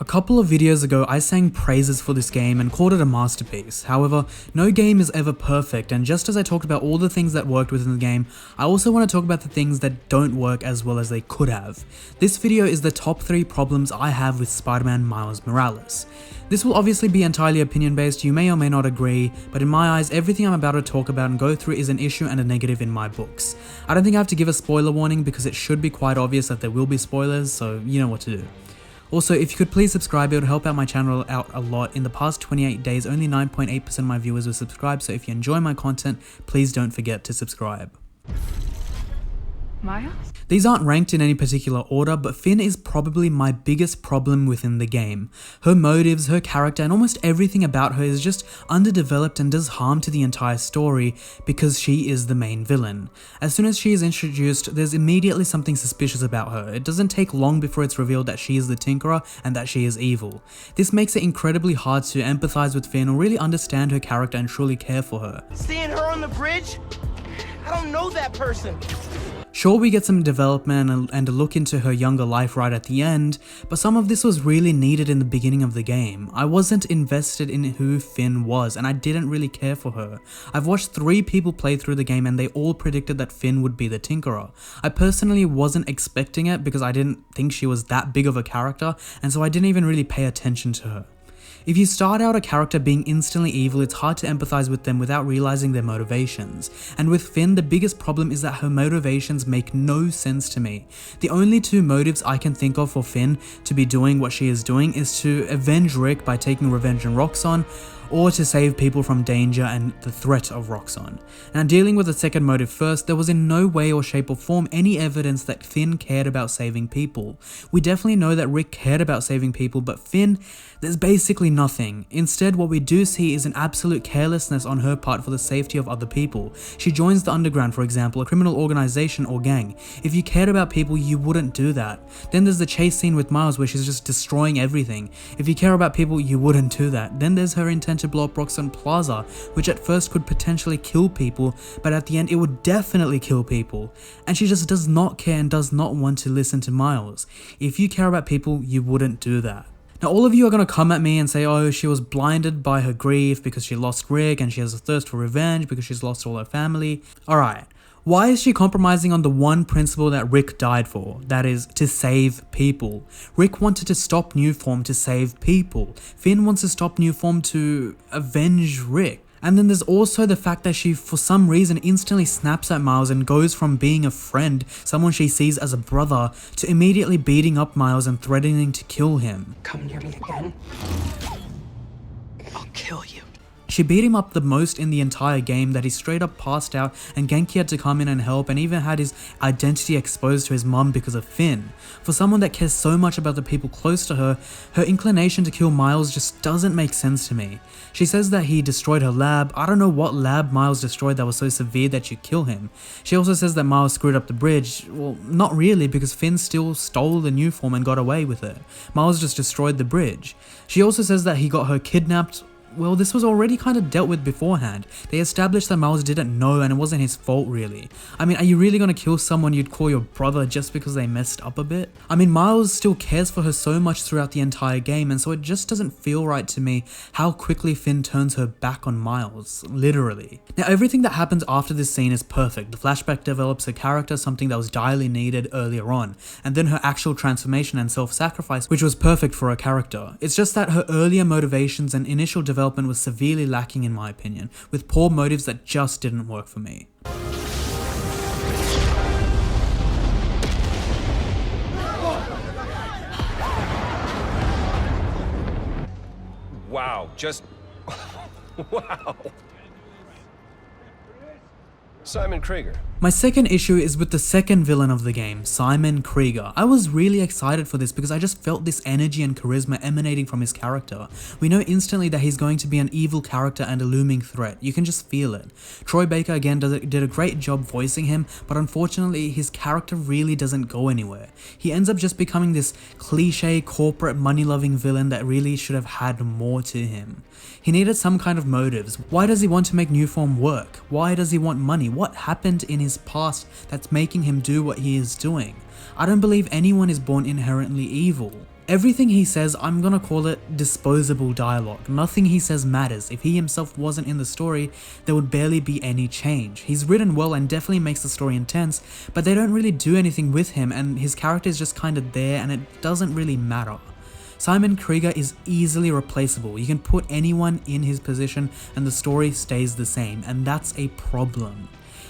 couple of videos ago, I sang praises for this game and called it a masterpiece. However, no game is ever perfect, and just as I talked about all the things that worked within the game, I also want to talk about the things that don't work as well as they could have. This video is the top 3 problems I have with Spider-Man Miles Morales. This will obviously be entirely opinion based, you may or may not agree, but in my eyes, everything I'm about to talk about and go through is an issue and a negative in my books. I don't think I have to give a spoiler warning because it should be quite obvious that there will be spoilers, so you know what to do. Also, if you could please subscribe, it would help out my channel out a lot. In the past 28 days, only 9.8% of my viewers were subscribed, so if you enjoy my content, please don't forget to subscribe. Miles? These aren't ranked in any particular order, but Phin is probably my biggest problem within the game. Her motives, her character, and almost everything about her is just underdeveloped and does harm to the entire story because she is the main villain. As soon as she is introduced, there's immediately something suspicious about her. It doesn't take long before it's revealed that she is the Tinkerer and that she is evil. This makes it incredibly hard to empathize with Phin or really understand her character and truly care for her. Seeing her on the bridge? I don't know that person. Sure, we get some development and a look into her younger life right at the end, but some of this was really needed in the beginning of the game. I wasn't invested in who Phin was, and I didn't really care for her. I've watched 3 people play through the game and they all predicted that Phin would be the Tinkerer. I personally wasn't expecting it because I didn't think she was that big of a character, and so I didn't even really pay attention to her. If you start out a character being instantly evil, it's hard to empathize with them without realizing their motivations. And with Phin, the biggest problem is that her motivations make no sense to me. The only 2 motives I can think of for Phin to be doing what she is doing is to avenge Rick by taking revenge on Roxxon, or to save people from danger and the threat of Roxxon. Now, dealing with the second motive first, there was in no way or shape or form any evidence that Phin cared about saving people. We definitely know that Rick cared about saving people, but Phin, there's basically nothing. Instead, what we do see is an absolute carelessness on her part for the safety of other people. She joins the Underground, for example, a criminal organization or gang. If you cared about people, you wouldn't do that. Then there's the chase scene with Miles where she's just destroying everything. If you care about people, you wouldn't do that. Then there's her intent to blow up Roxxon Plaza, which at first could potentially kill people, but at the end it would definitely kill people. And she just does not care and does not want to listen to Miles. If you care about people, you wouldn't do that. Now, all of you are going to come at me and say, oh, she was blinded by her grief because she lost Rick and she has a thirst for revenge because she's lost all her family. Alright, why is she compromising on the one principle that Rick died for? That is, to save people. Rick wanted to stop Nuform to save people. Phin wants to stop Nuform to avenge Rick. And then there's also the fact that she, for some reason, instantly snaps at Miles and goes from being a friend, someone she sees as a brother, to immediately beating up Miles and threatening to kill him. Come near me again. I'll kill you. She beat him up the most in the entire game, that he straight up passed out and Genki had to come in and help, and even had his identity exposed to his mum because of Phin. For someone that cares so much about the people close to her, her inclination to kill Miles just doesn't make sense to me. She says that he destroyed her lab. I don't know what lab Miles destroyed that was so severe that you kill him. She also says that Miles screwed up the bridge. Well, not really, because Phin still stole the Nuform and got away with it. Miles just destroyed the bridge. She also says that he got her kidnapped. Well, this was already kind of dealt with beforehand. They established that Miles didn't know and it wasn't his fault really. I mean, are you really going to kill someone you'd call your brother just because they messed up a bit? I mean, Miles still cares for her so much throughout the entire game, and so it just doesn't feel right to me how quickly Phin turns her back on Miles, literally. Now, everything that happens after this scene is perfect. The flashback develops her character, something that was direly needed earlier on, and then her actual transformation and self-sacrifice, which was perfect for her character. It's just that her earlier motivations and initial development was severely lacking in my opinion, with poor motives that just didn't work for me. Wow, just wow. Simon Krieger. My second issue is with the second villain of the game, Simon Krieger. I was really excited for this because I just felt this energy and charisma emanating from his character. We know instantly that he's going to be an evil character and a looming threat. You can just feel it. Troy Baker again did a great job voicing him, but unfortunately his character really doesn't go anywhere. He ends up just becoming this cliche corporate money-loving villain that really should have had more to him. He needed some kind of motives. Why does he want to make Nuform work? Why does he want money? What happened in his past that's making him do what he is doing? I don't believe anyone is born inherently evil. Everything he says, I'm gonna call it disposable dialogue. Nothing he says matters. If he himself wasn't in the story, there would barely be any change. He's written well and definitely makes the story intense, but they don't really do anything with him and his character is just kind of there and it doesn't really matter. Simon Krieger is easily replaceable. You can put anyone in his position and the story stays the same, and that's a problem.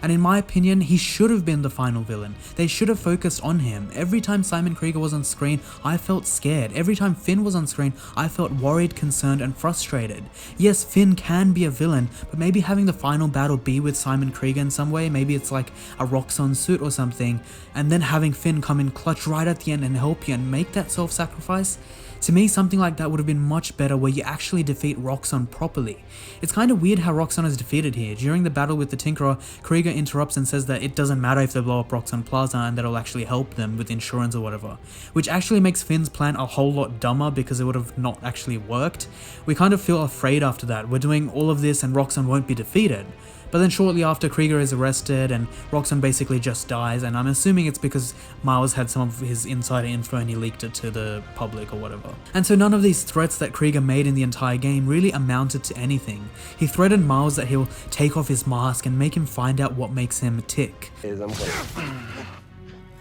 And in my opinion, he should have been the final villain. They should have focused on him. Every time Simon Krieger was on screen, I felt scared. Every time Finn was on screen, I felt worried, concerned, and frustrated. Yes, Finn can be a villain, but maybe having the final battle be with Simon Krieger in some way, maybe it's like a Roxxon suit or something, and then having Finn come in clutch right at the end and help you and make that self-sacrifice. To me, something like that would have been much better where you actually defeat Roxxon properly. It's kind of weird how Roxxon is defeated here. During the battle with the Tinkerer, Krieger interrupts and says that it doesn't matter if they blow up Roxxon Plaza and that'll actually help them with insurance or whatever. Which actually makes Finn's plan a whole lot dumber because it would have not actually worked. We kind of feel afraid after that. We're doing all of this and Roxxon won't be defeated. But then shortly after, Krieger is arrested and Roxxon basically just dies, and I'm assuming it's because Miles had some of his insider info and he leaked it to the public or whatever. And so none of these threats that Krieger made in the entire game really amounted to anything. He threatened Miles that he'll take off his mask and make him find out what makes him tick.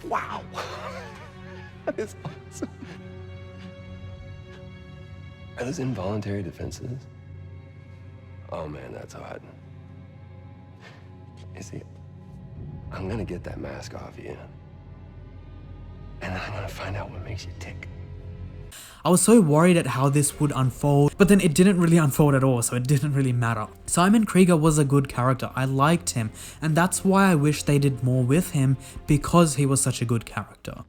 Wow. That is awesome. Are those involuntary defenses? Oh man, that's hot. You see, I'm gonna get that mask off you. And then I'm gonna find out what makes you tick. I was so worried at how this would unfold, but then it didn't really unfold at all, so it didn't really matter. Simon Krieger was a good character, I liked him, and that's why I wish they did more with him, because he was such a good character.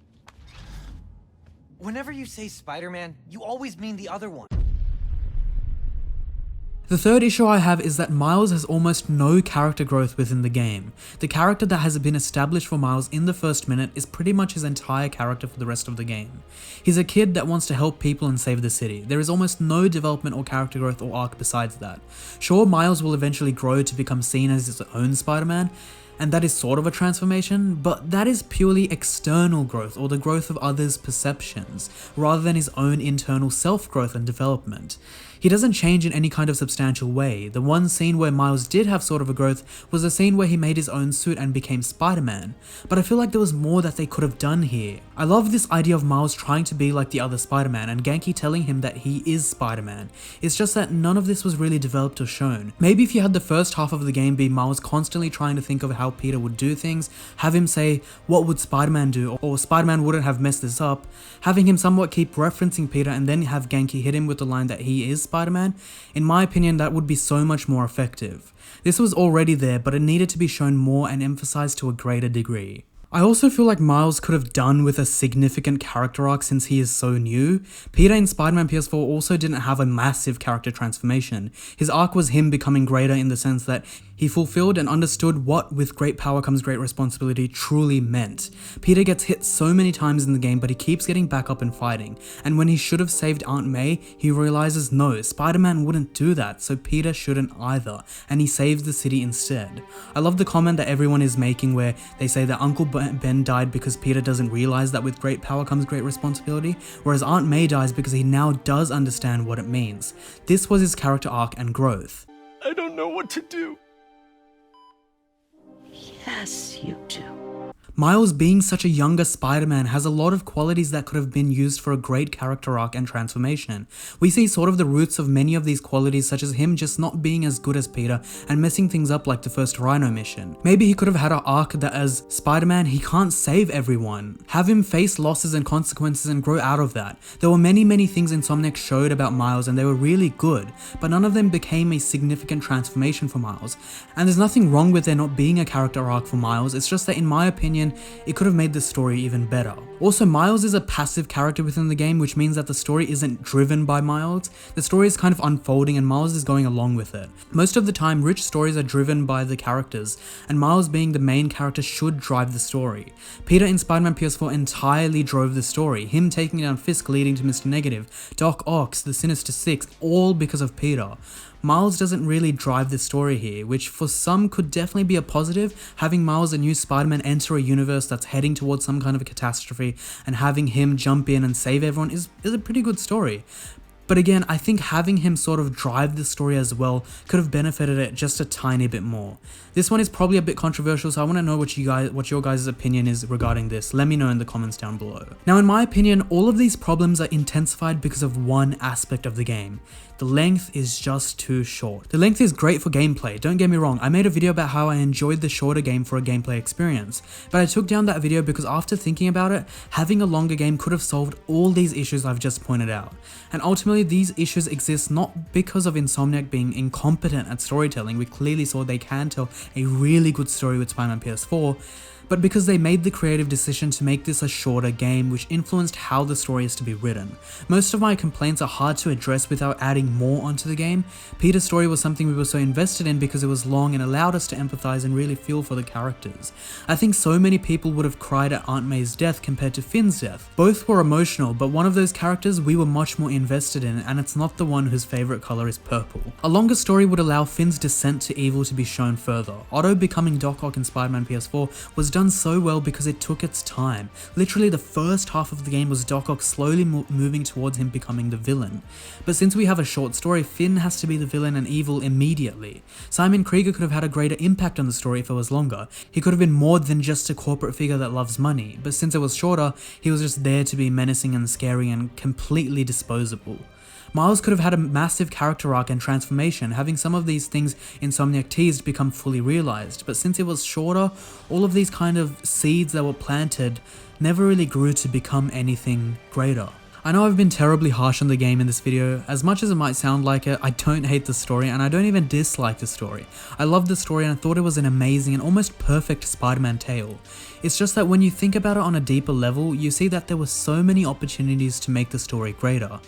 Whenever you say Spider-Man, you always mean the other one. The third issue I have is that Miles has almost no character growth within the game. The character that has been established for Miles in the first minute is pretty much his entire character for the rest of the game. He's a kid that wants to help people and save the city. There is almost no development or character growth or arc besides that. Sure, Miles will eventually grow to become seen as his own Spider-Man, and that is sort of a transformation, but that is purely external growth or the growth of others' perceptions, rather than his own internal self-growth and development. He doesn't change in any kind of substantial way. The one scene where Miles did have sort of a growth was the scene where he made his own suit and became Spider-Man, but I feel like there was more that they could have done here. I love this idea of Miles trying to be like the other Spider-Man and Ganke telling him that he is Spider-Man. It's just that none of this was really developed or shown. Maybe if you had the first half of the game be Miles constantly trying to think of how Peter would do things, have him say, what would Spider-Man do, or Spider-Man wouldn't have messed this up, having him somewhat keep referencing Peter and then have Ganke hit him with the line that he is Spider-Man, in my opinion that would be so much more effective. This was already there, but it needed to be shown more and emphasized to a greater degree. I also feel like Miles could have done with a significant character arc since he is so new. Peter in Spider-Man PS4 also didn't have a massive character transformation. His arc was him becoming greater in the sense that he fulfilled and understood what with great power comes great responsibility truly meant. Peter gets hit so many times in the game, but he keeps getting back up and fighting. And when he should have saved Aunt May, he realizes no, Spider-Man wouldn't do that, so Peter shouldn't either, and he saves the city instead. I love the comment that everyone is making where they say that Uncle Ben died because Peter doesn't realize that with great power comes great responsibility, whereas Aunt May dies because he now does understand what it means. This was his character arc and growth. I don't know what to do. Yes, you do. Miles being such a younger Spider-Man has a lot of qualities that could have been used for a great character arc and transformation. We see sort of the roots of many of these qualities, such as him just not being as good as Peter and messing things up like the first Rhino mission. Maybe he could have had an arc that as Spider-Man he can't save everyone. Have him face losses and consequences and grow out of that. There were many things Insomniac showed about Miles and they were really good, but none of them became a significant transformation for Miles. And there's nothing wrong with there not being a character arc for Miles, it's just that in my opinion, it could have made the story even better. Also, Miles is a passive character within the game, which means that the story isn't driven by Miles. The story is kind of unfolding and Miles is going along with it. Most of the time, rich stories are driven by the characters, and Miles being the main character should drive the story. Peter in Spider-Man PS4 entirely drove the story, him taking down Fisk leading to Mr. Negative, Doc Ock, the Sinister Six, all because of Peter. Miles doesn't really drive the story here, which for some could definitely be a positive. Having Miles, a new Spider-Man, enter a universe that's heading towards some kind of a catastrophe and having him jump in and save everyone is a pretty good story. But again, I think having him sort of drive the story as well could have benefited it just a tiny bit more. This one is probably a bit controversial, so I want to know what your guys' opinion is regarding this. Let me know in the comments down below. Now, in my opinion, all of these problems are intensified because of one aspect of the game. The length is just too short. The length is great for gameplay, don't get me wrong. I made a video about how I enjoyed the shorter game for a gameplay experience, but I took down that video because after thinking about it, having a longer game could have solved all these issues I've just pointed out. And ultimately, these issues exist not because of Insomniac being incompetent at storytelling. We clearly saw they can tell a really good story with Spider-Man PS4, but because they made the creative decision to make this a shorter game, which influenced how the story is to be written. Most of my complaints are hard to address without adding more onto the game. Peter's story was something we were so invested in because it was long and allowed us to empathize and really feel for the characters. I think so many people would have cried at Aunt May's death compared to Finn's death. Both were emotional, but one of those characters we were much more invested in, and it's not the one whose favorite color is purple. A longer story would allow Finn's descent to evil to be shown further. Otto becoming Doc Ock in Spider-Man PS4 was done so well because it took its time. Literally the first half of the game was Doc Ock slowly moving towards him becoming the villain. But since we have a short story, Finn has to be the villain and evil immediately. Simon Krieger could have had a greater impact on the story if it was longer. He could have been more than just a corporate figure that loves money, but since it was shorter, he was just there to be menacing and scary and completely disposable. Miles could have had a massive character arc and transformation, having some of these things Insomniac teased become fully realized, but since it was shorter, all of these kind of seeds that were planted never really grew to become anything greater. I know I've been terribly harsh on the game in this video. As much as it might sound like it, I don't hate the story and I don't even dislike the story. I love the story and I thought it was an amazing and almost perfect Spider-Man tale. It's just that when you think about it on a deeper level, you see that there were so many opportunities to make the story greater.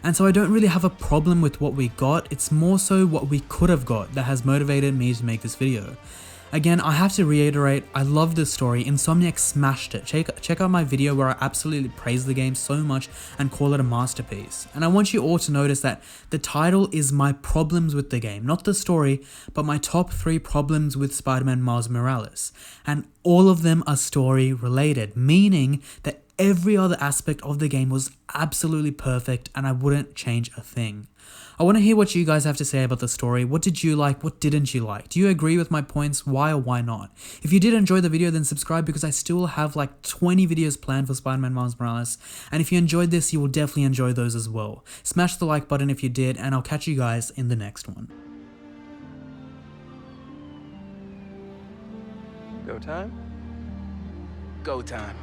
And so I don't really have a problem with what we got, it's more so what we could have got that has motivated me to make this video. Again, I have to reiterate, I love this story. Insomniac smashed it. Check out my video where I absolutely praise the game so much and call it a masterpiece. And I want you all to notice that the title is my problems with the game, not the story, but my top 3 problems with Spider-Man Miles Morales. And all of them are story related, meaning that every other aspect of the game was absolutely perfect and I wouldn't change a thing. I want to hear what you guys have to say about the story. What did you like? What didn't you like? Do you agree with my points? Why or why not? If you did enjoy the video, then subscribe because I still have like 20 videos planned for Spider-Man Miles Morales. And if you enjoyed this, you will definitely enjoy those as well. Smash the like button if you did, and I'll catch you guys in the next one. Go time? Go time.